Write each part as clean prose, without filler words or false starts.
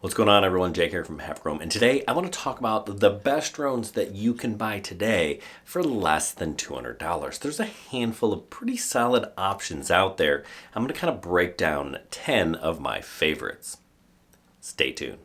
What's going on, everyone? Jake here from Chrome, and today I want to talk about the best drones that you can buy today for less than $200. There's a handful of pretty solid options out there. I'm going to kind of break down 10 of my favorites. Stay tuned.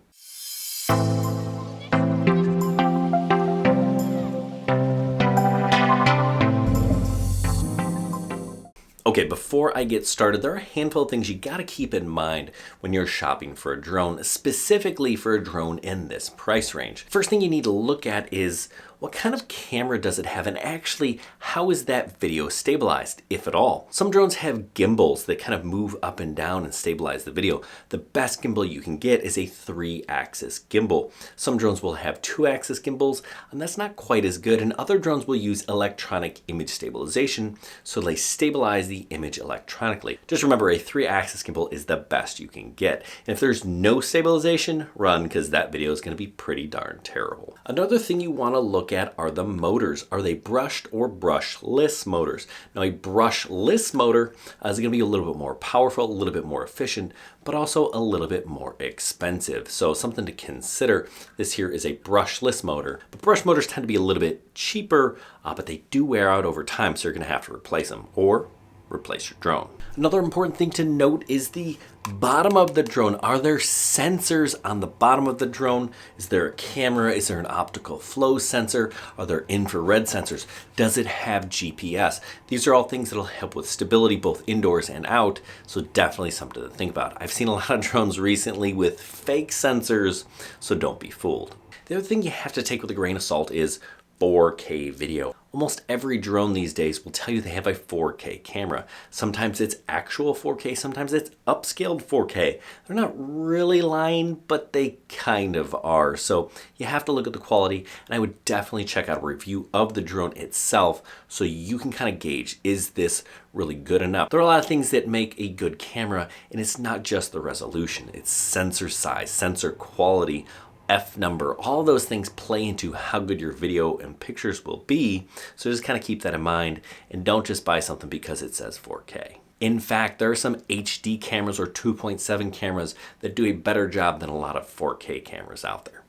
Okay, before I get started, there are a handful of things you gotta keep in mind when you're shopping for a drone, specifically for a drone in this price range. First thing you need to look at is what kind of camera does it have, and actually, how is that video stabilized, if at all? Some drones have gimbals that kind of move up and down and stabilize the video. The best gimbal you can get is a 3-axis gimbal. Some drones will have 2-axis gimbals, and that's not quite as good, and other drones will use electronic image stabilization, so they stabilize the image electronically. Just remember, a 3-axis gimbal is the best you can get. And if there's no stabilization, run, because that video is going to be pretty darn terrible. Another thing you want to look at are the motors. Are they brushed or brushless motors? Now, a brushless motor is going to be a little bit more powerful, a little bit more efficient, but also a little bit more expensive. So something to consider. This here is a brushless motor, but brush motors tend to be a little bit cheaper, but they do wear out over time, so you're going to have to replace them or replace your drone. Another important thing to note is the bottom of the drone. Are there sensors on the bottom of the drone? Is there a camera? Is there an optical flow sensor? Are there infrared sensors? Does it have GPS? These are all things that'll help with stability both indoors and out, so definitely something to think about. I've seen a lot of drones recently with fake sensors, so don't be fooled. The other thing you have to take with a grain of salt is 4K video. Almost every drone these days will tell you they have a 4K camera. Sometimes it's actual 4K, sometimes it's upscaled 4K. They're not really lying, but they kind of are. So you have to look at the quality, and I would definitely check out a review of the drone itself so you can kind of gauge, is this really good enough? There are a lot of things that make a good camera, and it's not just the resolution, it's sensor size, sensor quality, F number, all those things play into how good your video and pictures will be. So just kind of keep that in mind, and don't just buy something because it says 4K. In fact, there are some HD cameras or 2.7 cameras that do a better job than a lot of 4K cameras out there.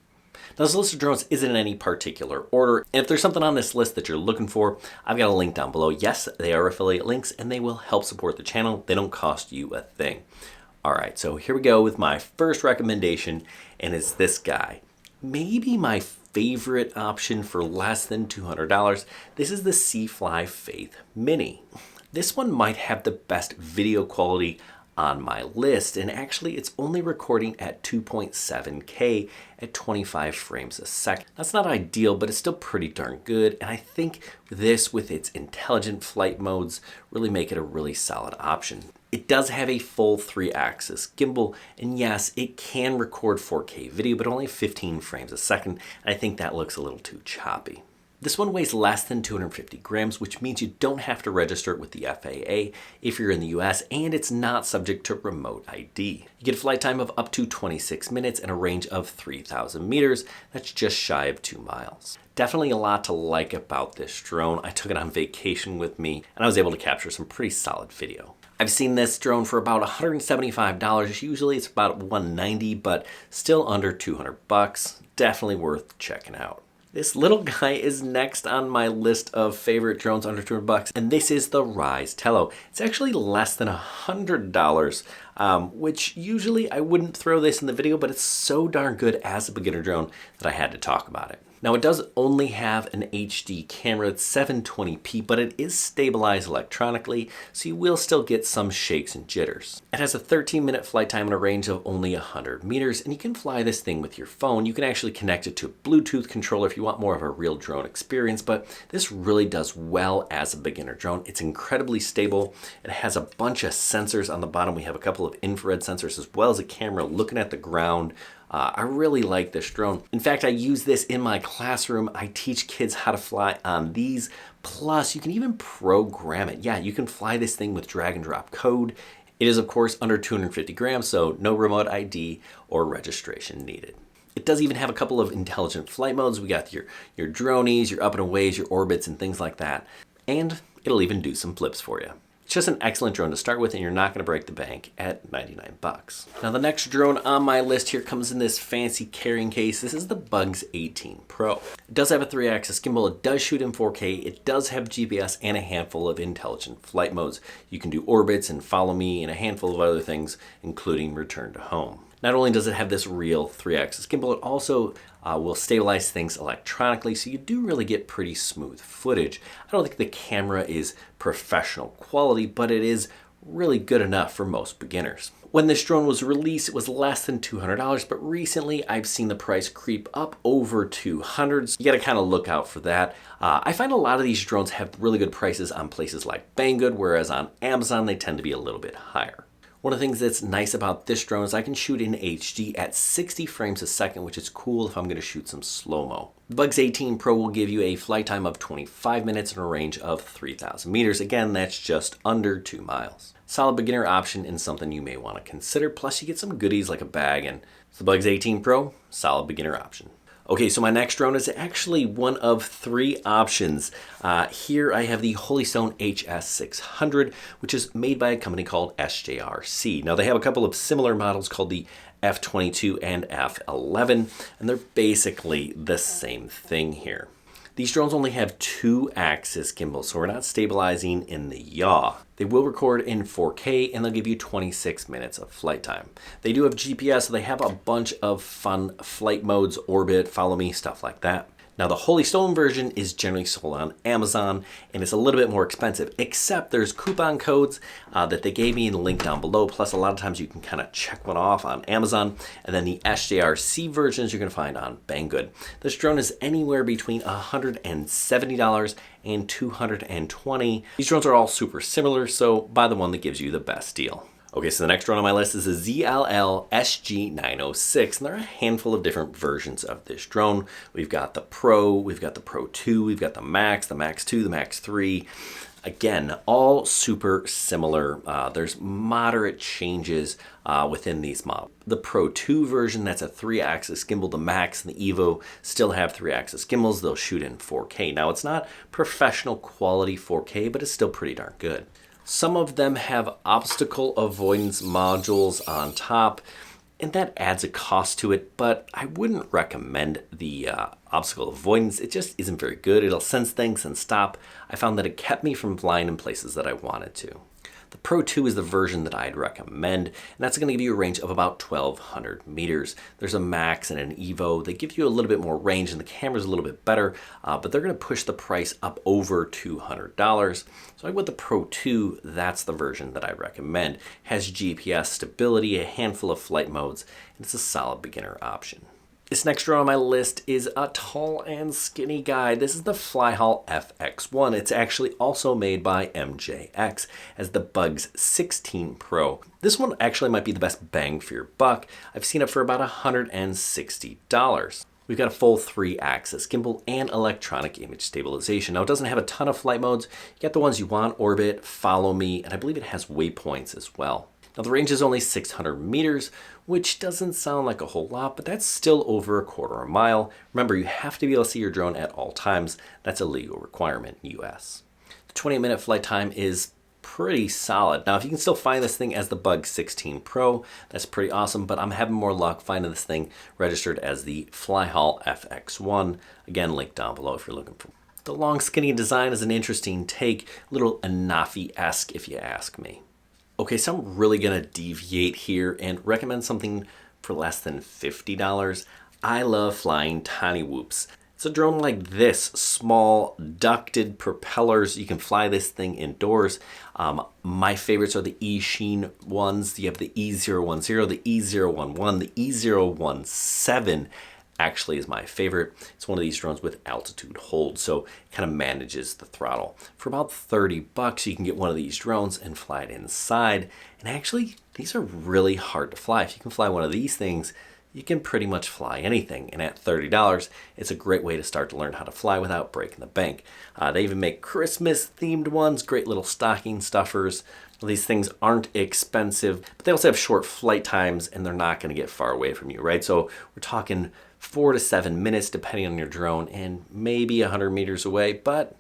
Now, this list of drones isn't in any particular order, and if there's something on this list that you're looking for, I've got a link down below. Yes, they are affiliate links, and they will help support the channel. They don't cost you a thing. All right, so here we go with my first recommendation, and it's this guy. Maybe my favorite option for less than $200. This is the Cfly Faith Mini. This one might have the best video quality on my list, and actually it's only recording at 2.7K at 25 frames a second. That's not ideal, but it's still pretty darn good, and I think this, with its intelligent flight modes, really make it a really solid option. It does have a full 3-axis gimbal, and yes, it can record 4K video, but only 15 frames a second, and I think that looks a little too choppy. This one weighs less than 250 grams, which means you don't have to register it with the FAA if you're in the US, and it's not subject to remote ID. You get a flight time of up to 26 minutes and a range of 3,000 meters. That's just shy of 2 miles. Definitely a lot to like about this drone. I took it on vacation with me, and I was able to capture some pretty solid video. I've seen this drone for about $175. Usually it's about $190, but still under 200 bucks. Definitely worth checking out. This little guy is next on my list of favorite drones under 200 bucks, and this is the Rise Tello. It's actually less than $100, which usually I wouldn't throw this in the video, but it's so darn good as a beginner drone that I had to talk about it. Now, it does only have an HD camera. It's 720p, but it is stabilized electronically, so you will still get some shakes and jitters. It has a 13-minute flight time and a range of only 100 meters, and you can fly this thing with your phone. You can actually connect it to a Bluetooth controller if you want more of a real drone experience, but this really does well as a beginner drone. It's incredibly stable. It has a bunch of sensors on the bottom. We have a couple of infrared sensors as well as a camera looking at the ground. I really like this drone. In fact, I use this in my classroom. I teach kids how to fly on these. Plus, you can even program it. Yeah, you can fly this thing with drag and drop code. It is, of course, under 250 grams, so no remote ID or registration needed. It does even have a couple of intelligent flight modes. We got your dronies, your up and aways, your orbits, and things like that. And it'll even do some flips for you. It's just an excellent drone to start with, and you're not going to break the bank at 99 bucks. Now the next drone on my list here comes in this fancy carrying case. This is the Bugs 18 Pro. It does have a 3-axis gimbal, it does shoot in 4K, it does have GPS and a handful of intelligent flight modes. You can do orbits and follow me and a handful of other things, including return to home. Not only does it have this real 3-axis gimbal, it also will stabilize things electronically, so you do really get pretty smooth footage. I don't think the camera is professional quality, but it is really good enough for most beginners. When this drone was released, it was less than $200, but recently I've seen the price creep up over $200. So you gotta kind of look out for that. I find a lot of these drones have really good prices on places like Banggood, whereas on Amazon they tend to be a little bit higher. One of the things that's nice about this drone is I can shoot in HD at 60 frames a second, which is cool if I'm going to shoot some slow-mo. The Bugs 18 Pro will give you a flight time of 25 minutes and a range of 3,000 meters. Again, that's just under 2 miles. Solid beginner option and something you may want to consider. Plus you get some goodies like a bag, and the Bugs 18 Pro, solid beginner option. Okay, so my next drone is actually one of 3 options. Here I have the Holystone HS600, which is made by a company called SJRC. Now they have a couple of similar models called the F22 and F11, and they're basically the same thing here. These drones only have 2-axis gimbals, so we're not stabilizing in the yaw. They will record in 4K, and they'll give you 26 minutes of flight time. They do have GPS, so they have a bunch of fun flight modes, orbit, follow me, stuff like that. Now the Holystone version is generally sold on Amazon, and it's a little bit more expensive, except there's coupon codes that they gave me in the link down below, plus a lot of times you can kind of check one off on Amazon, and then the SJRC versions you're going to find on Banggood. This drone is anywhere between $170 and $220. These drones are all super similar, so buy the one that gives you the best deal. Okay, so the next drone on my list is a ZLL SG906, and there are a handful of different versions of this drone. We've got the Pro, we've got the Pro 2, we've got the Max 2, the Max 3. Again, all super similar. There's moderate changes within these models. The Pro 2 version, that's a 3-axis gimbal. The Max and the Evo still have 3-axis gimbals. They'll shoot in 4K. Now, it's not professional quality 4K, but it's still pretty darn good. Some of them have obstacle avoidance modules on top, and that adds a cost to it, but I wouldn't recommend the obstacle avoidance. It just isn't very good. It'll sense things and stop. I found that it kept me from flying in places that I wanted to. The Pro 2 is the version that I'd recommend, and that's going to give you a range of about 1,200 meters. There's a Max and an Evo. They give you a little bit more range, and the camera's a little bit better, but they're going to push the price up over $200. So with the Pro 2, that's the version that I recommend. It has GPS stability, a handful of flight modes, and it's a solid beginner option. This next drone on my list is a tall and skinny guy. This is the Flyhall FX1. It's actually also made by MJX as the Bugs 16 Pro. This one actually might be the best bang for your buck. I've seen it for about $160. We've got a full 3-axis gimbal and electronic image stabilization. Now it doesn't have a ton of flight modes. You get the ones you want, orbit, follow me, and I believe it has waypoints as well. Now the range is only 600 meters, which doesn't sound like a whole lot, but that's still over a quarter of a mile. Remember, you have to be able to see your drone at all times. That's a legal requirement in the US. The 28-minute flight time is pretty solid. Now, if you can still find this thing as the Bugs 16 Pro, that's pretty awesome, but I'm having more luck finding this thing registered as the Flyhall FX1. Again, link down below if you're looking for. The long skinny design is an interesting take, a little Anafi-esque if you ask me. Okay, so I'm really gonna deviate here and recommend something for less than $50. I love flying Tiny Whoops. It's a drone like this, small ducted propellers. You can fly this thing indoors. My favorites are the E-Sheen ones. You have the E010, the E011, the E017 actually is my favorite. It's one of these drones with altitude hold, so it kind of manages the throttle. For about 30 bucks, you can get one of these drones and fly it inside. And actually, these are really hard to fly. If you can fly one of these things, you can pretty much fly anything. And at $30, it's a great way to start to learn how to fly without breaking the bank. They even make Christmas themed ones, great little stocking stuffers. Well, these things aren't expensive, but they also have short flight times and they're not gonna get far away from you, right? So we're talking 4 to 7 minutes depending on your drone and maybe 100 meters away, but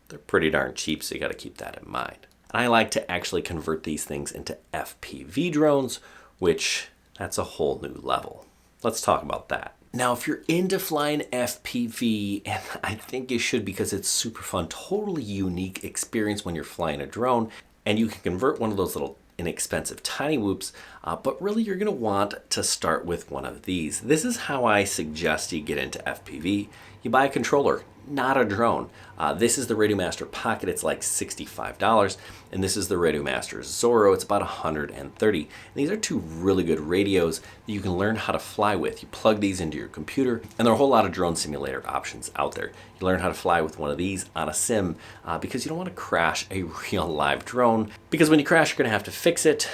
they're pretty darn cheap, so you gotta keep that in mind. And I like to actually convert these things into FPV drones, which that's a whole new level. Let's talk about that. Now, if you're into flying FPV, and I think you should because it's super fun, totally unique experience when you're flying a drone, and you can convert one of those little inexpensive tiny whoops, but really you're gonna want to start with one of these. This is how I suggest you get into FPV. You buy a controller, not a drone. This is the Radiomaster Pocket, it's like $65, and this is the Radiomaster Zorro, it's about $130. And these are two really good radios that you can learn how to fly with. You plug these into your computer, and there are a whole lot of drone simulator options out there. You learn how to fly with one of these on a sim because you don't want to crash a real live drone, because when you crash, you're gonna have to fix it,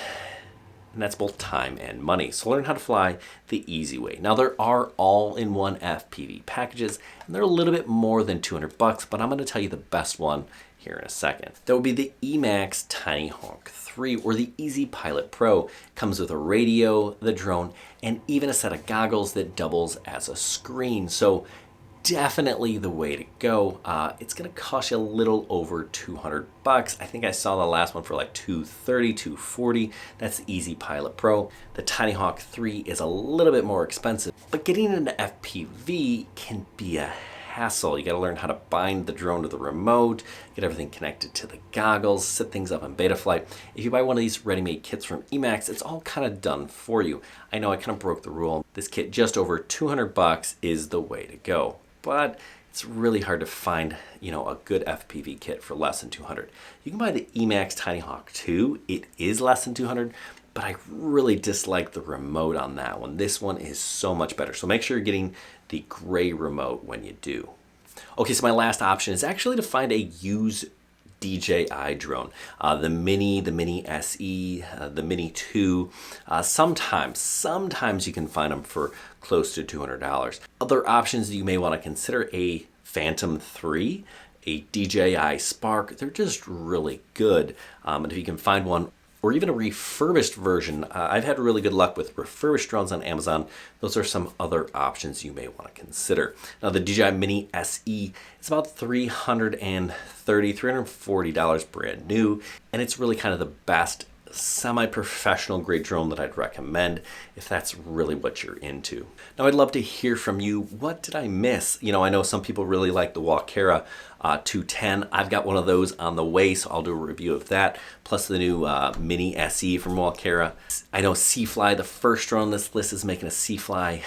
and that's both time and money. So learn how to fly the easy way. Now there are all-in-one FPV packages, and they're a little bit more than 200 bucks, but I'm gonna tell you the best one here in a second. That would be the Emax Tiny Hawk 3 or the Easy Pilot Pro. Comes with a radio, the drone, and even a set of goggles that doubles as a screen. So definitely the way to go. It's gonna cost you a little over 200 bucks. I think I saw the last one for like 230, 240. That's the Easy Pilot Pro. The Tiny Hawk 3 is a little bit more expensive, but getting into FPV can be a hassle. You gotta learn how to bind the drone to the remote, get everything connected to the goggles, set things up in Betaflight. If you buy one of these ready-made kits from Emax, it's all kind of done for you. I know I kind of broke the rule. This kit, just over 200 bucks, is the way to go. But it's really hard to find, a good FPV kit for less than 200. You can buy the Emax Tiny Hawk 2. It is less than 200, but I really dislike the remote on that one. This one is so much better. So make sure you're getting the gray remote when you do. Okay, so my last option is actually to find a used DJI drone. The Mini SE, the Mini 2. Sometimes you can find them for close to $200. Other options that you may want to consider: a Phantom 3, a DJI Spark. They're just really good. And if you can find one, or even a refurbished version. I've had really good luck with refurbished drones on Amazon. Those are some other options you may want to consider. Now the DJI Mini SE, it's about $330, $340 brand new, and it's really kind of the best semi-professional grade drone that I'd recommend if that's really what you're into. Now I'd love to hear from you. What did I miss? I know some people really like the Walkera 210. I've got one of those on the way, so I'll do a review of that, plus the new Mini SE from Walkera. I know Cfly, the first drone on this list, is making a Cfly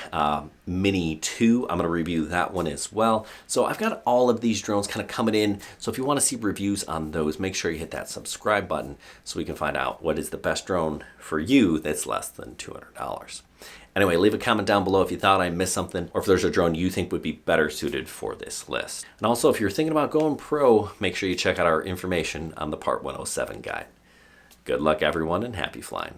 Mini 2. I'm going to review that one as well. So I've got all of these drones kind of coming in, so if you want to see reviews on those, make sure you hit that subscribe button so we can find out what is the best drone for you that's less than $200. Anyway, leave a comment down below if you thought I missed something, or if there's a drone you think would be better suited for this list. And also, if you're thinking about going pro, make sure you check out our information on the Part 107 guide. Good luck, everyone, and happy flying.